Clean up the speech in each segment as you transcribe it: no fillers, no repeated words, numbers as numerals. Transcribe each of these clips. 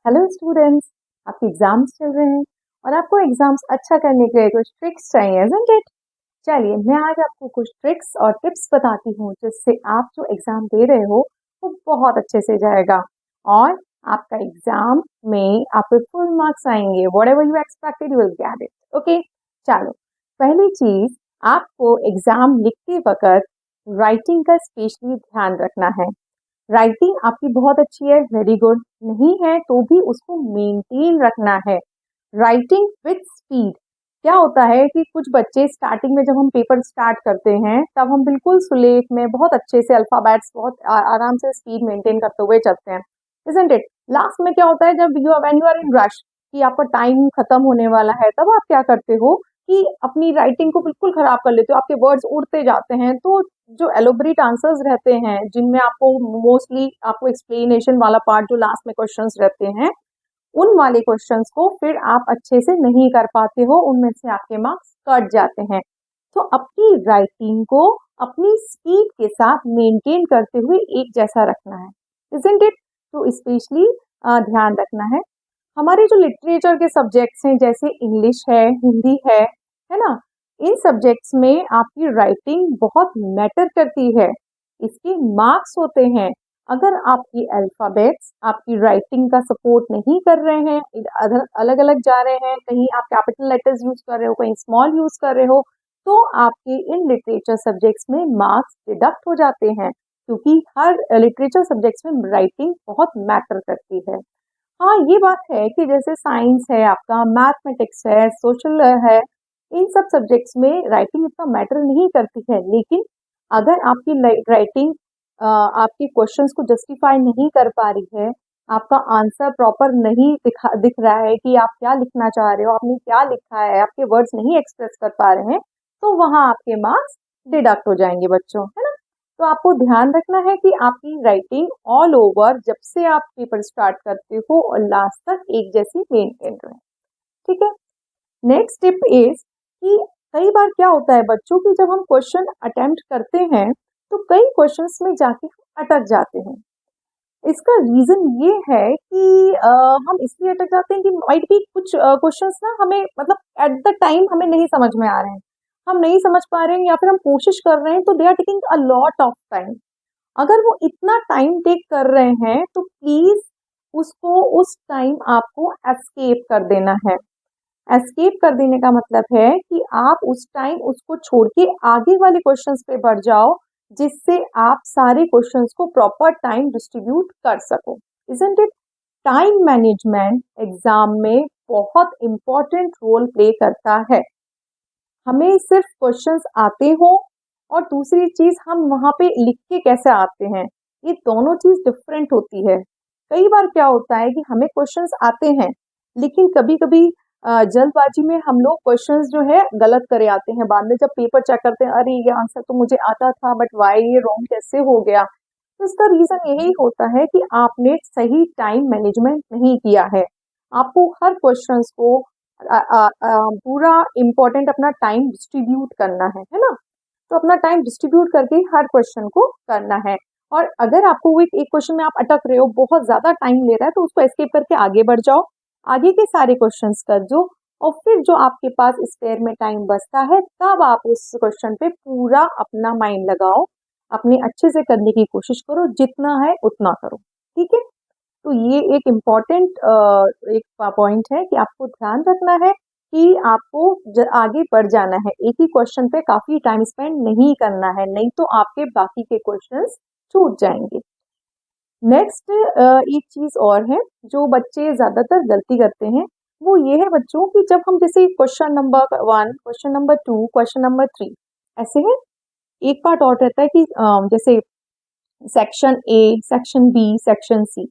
Hello students, आपके exams चल रहे हैं और आपको एग्जाम्स अच्छा करने के लिए कुछ ट्रिक्स चाहिए, isn't it? चलिए मैं आज आपको कुछ ट्रिक्स और टिप्स बताती हूँ जिससे आप जो एग्जाम दे रहे हो वो बहुत अच्छे से जाएगा और आपका एग्जाम में आपके फुल मार्क्स आएंगे। whatever you expected you will get it. Okay, चलो पहली चीज, आपको एग्जाम लिखते वक्त राइटिंग का स्पेशली ध्यान रखना है। राइटिंग आपकी बहुत अच्छी है, वेरी गुड, नहीं है तो भी उसको मेंटेन रखना है। राइटिंग विथ स्पीड, क्या होता है कि कुछ बच्चे स्टार्टिंग में जब हम पेपर स्टार्ट करते हैं तब हम बिल्कुल सुलेख में बहुत अच्छे से अल्फाबेट्स बहुत आराम से स्पीड मेंटेन करते हुए चलते हैं, इजंट इट? लास्ट में क्या होता है, जब when you are in rush कि आपका टाइम खत्म होने वाला है, तब आप क्या करते हो कि अपनी राइटिंग को बिल्कुल खराब कर लेते हो, आपके वर्ड्स उड़ते जाते हैं। तो जो एलोबरेट आंसर्स रहते हैं जिनमें आपको मोस्टली आपको एक्सप्लेनेशन वाला पार्ट जो लास्ट में क्वेश्चंस रहते हैं, उन वाले क्वेश्चंस को फिर आप अच्छे से नहीं कर पाते हो, उनमें से आपके मार्क्स कट जाते हैं। तो अपनी राइटिंग को अपनी स्पीड के साथ मेंटेन करते हुए एक जैसा रखना है, इजंट इट? तो स्पेशली ध्यान रखना है। हमारे जो लिटरेचर के सब्जेक्ट्स हैं जैसे इंग्लिश है, हिंदी है ना, इन सब्जेक्ट्स में आपकी राइटिंग बहुत मैटर करती है, इसके मार्क्स होते हैं। अगर आपकी अल्फाबेट्स आपकी राइटिंग का सपोर्ट नहीं कर रहे हैं, अलग अलग जा रहे हैं, कहीं आप कैपिटल लेटर्स यूज कर रहे हो, कहीं स्मॉल यूज कर रहे हो, तो आपके इन लिटरेचर सब्जेक्ट्स में मार्क्स डिडक्ट हो जाते हैं, क्योंकि हर लिटरेचर सब्जेक्ट्स में राइटिंग बहुत मैटर करती है। हाँ, ये बात है कि जैसे साइंस है, आपका मैथमेटिक्स है, सोशल है, इन सब सब्जेक्ट्स में राइटिंग इतना मैटर नहीं करती है, लेकिन अगर आपकी राइटिंग आपके क्वेश्चंस को जस्टिफाई नहीं कर पा रही है, आपका आंसर प्रॉपर नहीं दिख रहा है कि आप क्या लिखना चाह रहे हो, आपने क्या लिखा है, आपके वर्ड्स नहीं एक्सप्रेस कर पा रहे हैं, तो वहां आपके मार्क्स डिडक्ट हो जाएंगे बच्चों, है ना? तो आपको ध्यान रखना है कि आपकी राइटिंग ऑल ओवर जब से आप पेपर स्टार्ट करते हो और लास्ट तक एक जैसी मेंटेन रहे, ठीक है? नेक्स्ट टिप इज कि कई बार क्या होता है बच्चों की, जब हम क्वेश्चन अटेम्प्ट करते हैं तो कई क्वेश्चंस में जाके हम अटक जाते हैं। इसका रीजन ये है कि हम इसलिए अटक जाते हैं कि माइट भी कुछ क्वेश्चंस ना हमें मतलब एट द टाइम हमें नहीं समझ में आ रहे हैं, हम नहीं समझ पा रहे हैं, या फिर हम कोशिश कर रहे हैं तो they are taking a lot of time. अगर वो इतना टाइम टेक कर रहे हैं तो प्लीज उसको उस टाइम आपको एस्केप कर देना है। एस्केप कर देने का मतलब है कि आप उस टाइम उसको छोड़ के आगे वाले क्वेश्चंस पे बढ़ जाओ, जिससे आप सारे क्वेश्चंस को प्रॉपर टाइम डिस्ट्रीब्यूट कर सको, isn't it? Time management exam में बहुत इंपॉर्टेंट रोल प्ले करता है। हमें सिर्फ क्वेश्चंस आते हो और दूसरी चीज हम वहां पे लिख के कैसे आते हैं, ये दोनों चीज डिफरेंट होती है। कई बार क्या होता है कि हमें क्वेश्चंस आते हैं, लेकिन कभी कभी जल्दबाजी में हम लोग क्वेश्चंस जो है गलत करे आते हैं, बाद में जब पेपर चेक करते हैं, अरे ये आंसर तो मुझे आता था बट वाई ये रॉन्ग कैसे हो गया? तो इसका रीजन यही होता है कि आपने सही टाइम मैनेजमेंट नहीं किया है। आपको हर क्वेश्चंस को पूरा इम्पोर्टेंट अपना टाइम डिस्ट्रीब्यूट करना है ना? तो अपना टाइम डिस्ट्रीब्यूट करके हर क्वेश्चन को करना है। और अगर आपको वो एक क्वेश्चन में आप अटक रहे हो, बहुत ज्यादा टाइम ले रहा है, तो उसको एस्केप करके आगे बढ़ जाओ, आगे के सारे क्वेश्चंस कर दो, और फिर जो आपके पास स्पेयर में टाइम बचता है तब आप उस क्वेश्चन पे पूरा अपना माइंड लगाओ, अपने अच्छे से करने की कोशिश करो, जितना है उतना करो, ठीक है? तो ये एक इम्पॉर्टेंट एक पॉइंट है कि आपको ध्यान रखना है कि आपको आगे बढ़ जाना है, एक ही क्वेश्चन पे काफी टाइम स्पेंड नहीं करना है, नहीं तो आपके बाकी के क्वेश्चंस छूट जाएंगे। नेक्स्ट एक चीज और है जो बच्चे ज्यादातर गलती करते हैं, वो ये है बच्चों की, जब हम जैसे question number 1, question number 2, question number 3 ऐसे है, एक पार्ट और रहता है कि जैसे section A, section B, section C.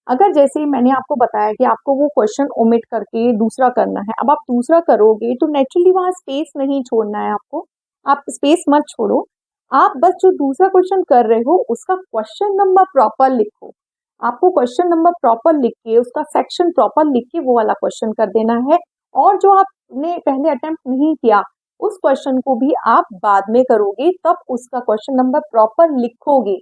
अगर जैसे मैंने आपको बताया कि आपको वो क्वेश्चन ओमिट करके दूसरा करना है, अब आप दूसरा करोगे तो नेचुरली वहां स्पेस नहीं छोड़ना है आपको, आप स्पेस मत छोड़ो, आप बस जो दूसरा क्वेश्चन कर रहे हो उसका क्वेश्चन नंबर प्रॉपर लिखो। आपको क्वेश्चन नंबर प्रॉपर लिख के उसका सेक्शन प्रॉपर लिख के वो वाला क्वेश्चन कर देना है, और जो आपने पहले अटेम्प्ट नहीं किया उस क्वेश्चन को भी आप बाद में करोगे, तब उसका क्वेश्चन नंबर प्रॉपर लिखोगे,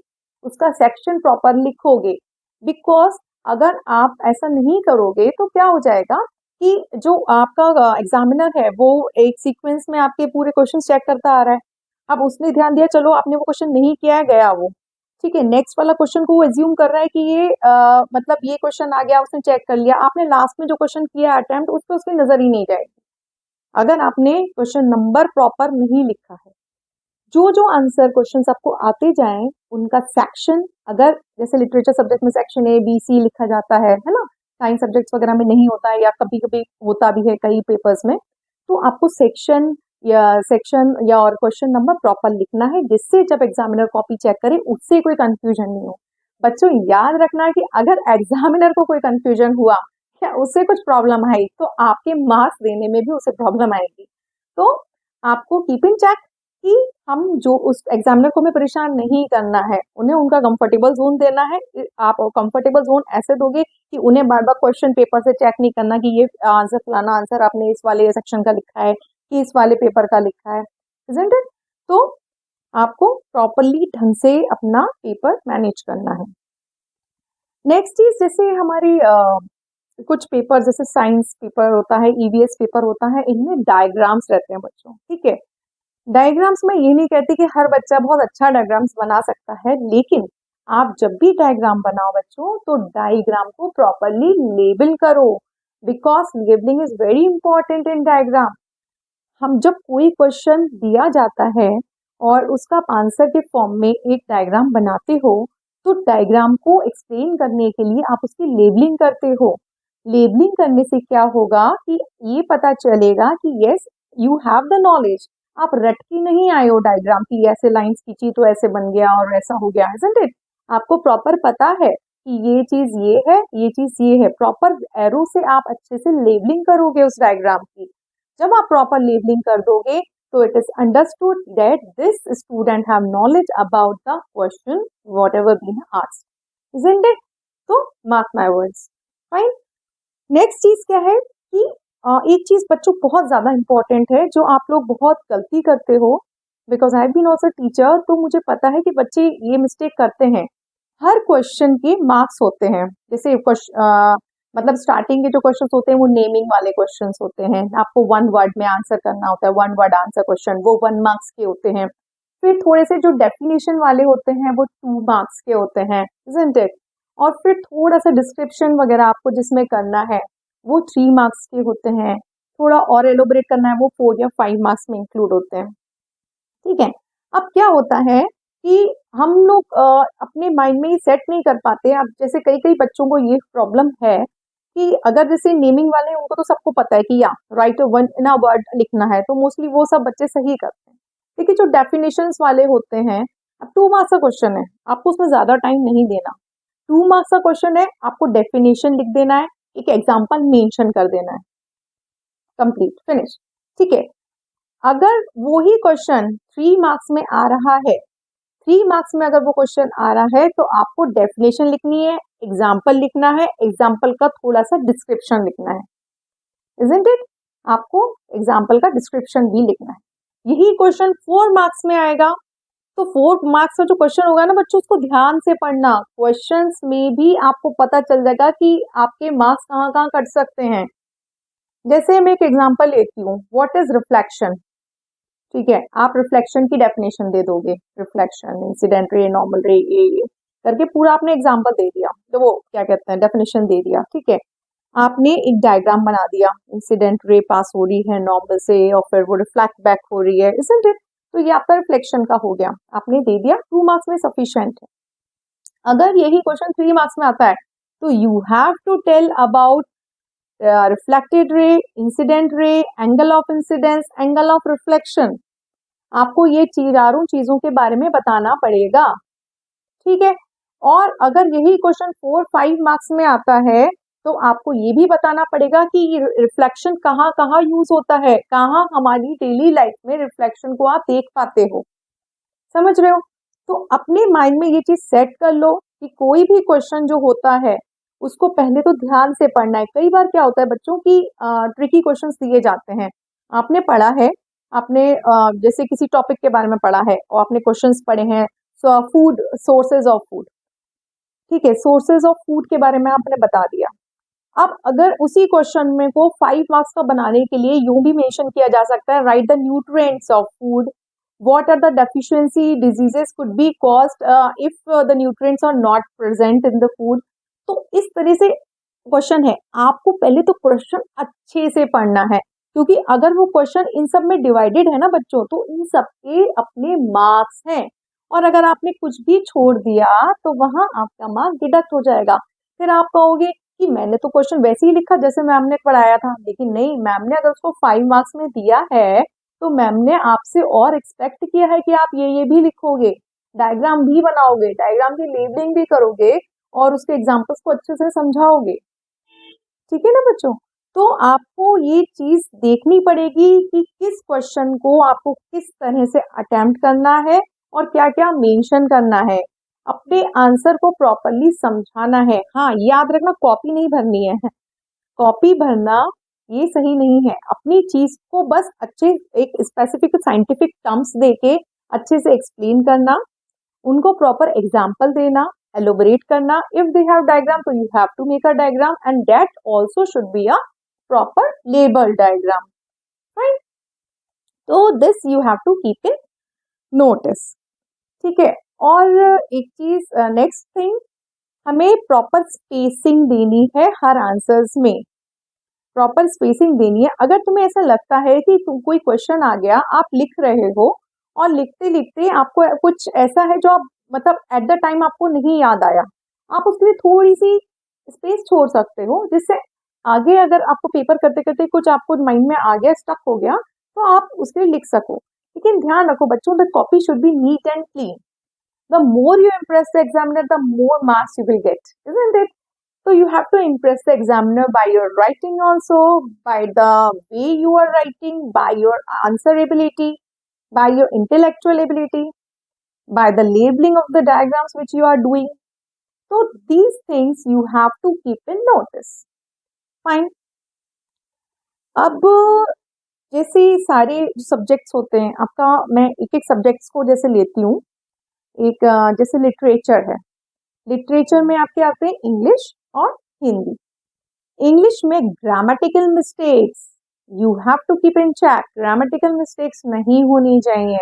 उसका सेक्शन प्रॉपर लिखोगे, बिकॉज अगर आप ऐसा नहीं करोगे तो क्या हो जाएगा कि जो आपका एग्जामिनर है वो एक सीक्वेंस में आपके पूरे क्वेश्चन चेक करता आ रहा है। अब उसने ध्यान दिया, चलो आपने वो क्वेश्चन नहीं किया है, गया वो, ठीक है, नेक्स्ट वाला क्वेश्चन को वो एज्यूम कर रहा है कि ये मतलब ये क्वेश्चन आ गया, उसने चेक कर लिया, आपने लास्ट में जो क्वेश्चन किया अटेम्प्ट उस पर उसकी नजर ही नहीं जाएगी अगर आपने क्वेश्चन नंबर प्रॉपर नहीं लिखा है। जो जो आंसर क्वेश्चंस आपको आते जाएं उनका सेक्शन, अगर जैसे लिटरेचर सब्जेक्ट में सेक्शन ए बी सी लिखा जाता है ना, साइंस सब्जेक्ट्स वगैरह में नहीं होता है या कभी कभी होता भी है कई पेपर्स में, तो आपको सेक्शन या और क्वेश्चन नंबर प्रॉपर लिखना है, जिससे जब एग्जामिनर कॉपी चेक करे उससे कोई कंफ्यूजन नहीं हो। बच्चों याद रखना है कि अगर एग्जामिनर को कोई कंफ्यूजन हुआ या उससे कुछ प्रॉब्लम आई तो आपके मार्क्स देने में भी उसे प्रॉब्लम आएगी। तो आपको कीप इन चेक कि हम जो उस एग्जामिनर को हमें परेशान नहीं करना है, उन्हें उनका कंफर्टेबल जोन देना है। आप कंफर्टेबल जोन ऐसे दोगे कि उन्हें बार बार क्वेश्चन पेपर से चेक नहीं करना कि ये आंसर फलाना आंसर आपने इस वाले सेक्शन का लिखा है कि इस वाले पेपर का लिखा है, इजंट इट? तो आपको प्रॉपरली ढंग से अपना पेपर मैनेज करना है। नेक्स्ट चीज, जैसे हमारी कुछ पेपर जैसे साइंस पेपर होता है, ईवीएस पेपर होता है, इनमें डायग्राम्स रहते हैं बच्चों, ठीक है। डायग्राम्स में ये नहीं कहती कि हर बच्चा बहुत अच्छा डायग्राम्स बना सकता है, लेकिन आप जब भी डायग्राम बनाओ बच्चों तो डायग्राम को प्रॉपरली लेबल करो, because labelling is very important in diagram. हम जब कोई क्वेश्चन दिया जाता है और उसका आप आंसर के फॉर्म में एक डायग्राम बनाते हो तो डायग्राम को एक्सप्लेन करने के लिए आप उसकी लेबलिंग करते हो। लेबलिंग करने से क्या होगा कि ये पता चलेगा कि yes you have the knowledge, आप रट के नहीं आए हो डायग्राम की, ऐसे लाइंस खींची तो ऐसे बन गया और ऐसा हो गया, isn't it? आपको प्रॉपर पता है कि ये चीज ये है, ये चीज ये है, प्रॉपर एरो से आप अच्छे से लेबलिंग करोगे उस डायग्राम की। जब आप प्रॉपर लेबलिंग कर दोगे तो it is understood that this student have knowledge about the question whatever been asked, isn't it? तो mark my words, fine. Next चीज क्या है कि एक चीज बच्चों बहुत ज्यादा इंपॉर्टेंट है जो आप लोग बहुत गलती करते हो, because I been also teacher, तो मुझे पता है कि बच्चे ये मिस्टेक करते हैं। हर क्वेश्चन के मार्क्स होते हैं, जैसे मतलब स्टार्टिंग के जो क्वेश्चंस होते हैं वो नेमिंग वाले क्वेश्चंस होते हैं, आपको वन वर्ड में आंसर करना होता है, वन वर्ड आंसर क्वेश्चन, वो 1 मार्क्स के होते हैं। फिर थोड़े से जो डेफिनेशन वाले होते हैं वो 2 मार्क्स के होते हैं, isn't it? और फिर थोड़ा सा डिस्क्रिप्शन वगैरह आपको जिसमें करना है वो 3 मार्क्स के होते हैं, थोड़ा और एलोबरेट करना है वो 4 या 5 मार्क्स में इंक्लूड होते हैं, ठीक है। अब क्या होता है कि हम लोग अपने माइंड में ये सेट नहीं कर पाते। अब जैसे कई कई बच्चों को ये प्रॉब्लम है कि अगर जैसे नेमिंग वाले हैं उनको तो सबको पता है कि या right one in a word लिखना है, तो मोस्टली वो सब बच्चे सही करते हैं। लेकिन जो डेफिनेशंस वाले होते हैं, अब 2 मार्क्स का क्वेश्चन है, आपको उसमें ज्यादा टाइम नहीं देना। 2 मार्क्स का क्वेश्चन है, आपको डेफिनेशन लिख देना है, एक एग्जाम्पल मेंशन कर देना है, कंप्लीट फिनिश, ठीक है। अगर वो ही क्वेश्चन 3 मार्क्स में आ रहा है, 3 मार्क्स में अगर वो क्वेश्चन आ रहा है तो आपको डेफिनेशन लिखनी है, एग्जाम्पल लिखना है, एग्जाम्पल का थोड़ा सा डिस्क्रिप्शन लिखना है, isn't it? आपको एग्जाम्पल का डिस्क्रिप्शन भी लिखना है। यही क्वेश्चन 4 मार्क्स में आएगा, तो 4 मार्क्स का जो क्वेश्चन होगा ना बच्चों, उसको ध्यान से पढ़ना। क्वेश्चंस में भी आपको पता चल जाएगा कि आपके मार्क्स कहाँ कहाँ कट सकते हैं। जैसे मैं एक एग्जाम्पल लेती हूँ, व्हाट इज रिफ्लेक्शन, ठीक है, आप रिफ्लेक्शन की डेफिनेशन दे दोगे, रिफ्लेक्शन इंसिडेंट रे, नॉर्मल रे, ये करके पूरा आपने एग्जाम्पल दे दिया, तो वो क्या कहते हैं डेफिनेशन दे दिया, ठीक है। आपने एक डायग्राम बना दिया, इंसिडेंट रे पास हो रही है नॉर्मल से और फिर वो रिफ्लेक्ट बैक हो रही है, isn't it? तो ये आपका रिफ्लेक्शन का हो गया, आपने दे दिया, 2 मार्क्स में सफिशिएंट है। अगर यही क्वेश्चन 3 मार्क्स में आता है तो you have to tell about reflected ray, incident ray, angle of incidence, angle of reflection, आपको ये चारों चीजों के बारे में बताना पड़ेगा, ठीक है। और अगर यही क्वेश्चन 4-5 मार्क्स में आता है तो आपको ये भी बताना पड़ेगा कि रिफ्लेक्शन कहाँ कहाँ यूज होता है, कहाँ हमारी डेली लाइफ में रिफ्लेक्शन को आप देख पाते हो, समझ रहे हो? तो अपने माइंड में ये चीज सेट कर लो कि कोई भी क्वेश्चन जो होता है उसको पहले तो ध्यान से पढ़ना है। कई बार क्या होता है बच्चों की ट्रिकी क्वेश्चंस दिए जाते हैं, आपने पढ़ा है, आपने जैसे किसी टॉपिक के बारे में पढ़ा है और आपने क्वेश्चंस पढ़े हैं, फूड, सोर्सेज ऑफ फूड, ठीक है, सोर्सेज ऑफ फूड के बारे में आपने बता दिया। अब अगर उसी क्वेश्चन में को 5 मार्क्स का बनाने के लिए यूं भी मेंशन किया जा सकता है, write the nutrients of food, what are the deficiency diseases could be caused if the nutrients are not present in the food. तो इस तरह से क्वेश्चन है, आपको पहले तो क्वेश्चन अच्छे से पढ़ना है, क्योंकि अगर वो क्वेश्चन इन सब में डिवाइडेड है ना बच्चों, तो इन सब के अपने मार्क्स हैं, और अगर आपने कुछ भी छोड़ दिया तो वहां आपका मार्क डिडक्ट हो जाएगा। फिर आप कहोगे कि मैंने तो क्वेश्चन वैसे ही लिखा जैसे मैम ने पढ़ाया था, लेकिन नहीं, मैम ने अगर उसको 5 मार्क्स में दिया है तो मैम ने आपसे और एक्सपेक्ट किया है कि आप ये भी लिखोगे, डायग्राम भी बनाओगे, डायग्राम की लेबलिंग भी करोगे और उसके एग्जाम्पल्स को अच्छे से समझाओगे। ठीक है ना बच्चों? तो आपको ये चीज देखनी पड़ेगी कि किस क्वेश्चन को आपको किस तरह से अटेम्प्ट करना है और क्या क्या मेंशन करना है, अपने आंसर को प्रॉपरली समझाना है। हाँ, याद रखना, कॉपी नहीं भरनी है, कॉपी भरना ये सही नहीं है। अपनी चीज को बस अच्छे एक स्पेसिफिक साइंटिफिक टर्म्स देके अच्छे से एक्सप्लेन करना, उनको प्रॉपर एग्जाम्पल देना, एलोबरेट करना। इफ दे हैव डायग्राम तो you have to make a diagram and that also should be a proper label diagram, right? तो this you have to keep in notice. ठीक है, और एक चीज, नेक्स्ट थिंग, हमें प्रॉपर स्पेसिंग देनी है हर आंसर्स में, प्रॉपर स्पेसिंग देनी है। अगर तुम्हें ऐसा लगता है कि तुम कोई क्वेश्चन आ गया, आप लिख रहे हो और लिखते लिखते आपको कुछ ऐसा है जो आप मतलब एट द टाइम आपको नहीं याद आया, आप उसके लिए थोड़ी सी स्पेस छोड़ सकते हो, जिससे आगे अगर आपको पेपर करते करते कुछ आपको माइंड में आ गया, स्टक हो गया, तो आप उसके लिए लिख सको। लेकिन ध्यान रखो बच्चों, the copy should be neat and clean. The more you impress the examiner, the more marks you will get, isn't it? So you have to impress the examiner by your writing also, by the way you are writing, by your answer ability, by your intellectual ability, by the labeling of the diagrams which you are doing. So these things you have to keep in notice. Fine. अब जैसे सारे subjects होते हैं आपका, मैं एक एक subjects को जैसे लेती हूँ। एक जैसे लिटरेचर है, लिटरेचर में आपके आते हैं इंग्लिश और हिंदी। इंग्लिश में grammatical mistakes you have to keep in check, grammatical mistakes नहीं होनी चाहिए।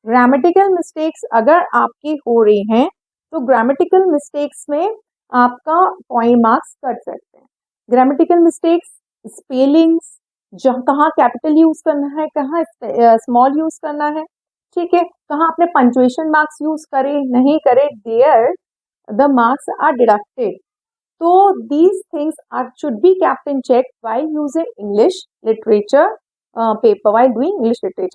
ग्रामेटिकल मिस्टेक्स अगर आपकी हो रही हैं तो ग्रामेटिकल मिस्टेक्स में आपका पॉइंट मार्क्स कट सकते हैं। ग्रामेटिकल मिस्टेक्स, स्पेलिंग्स, जहाँ कहाँ कैपिटल यूज करना है, कहाँ स्मॉल यूज करना है, ठीक है, कहाँ आपने पंक्चुएशन मार्क्स यूज करे नहीं करे, there the marks are deducted. So these things should be kept in check while using English literature paper, while doing English literature.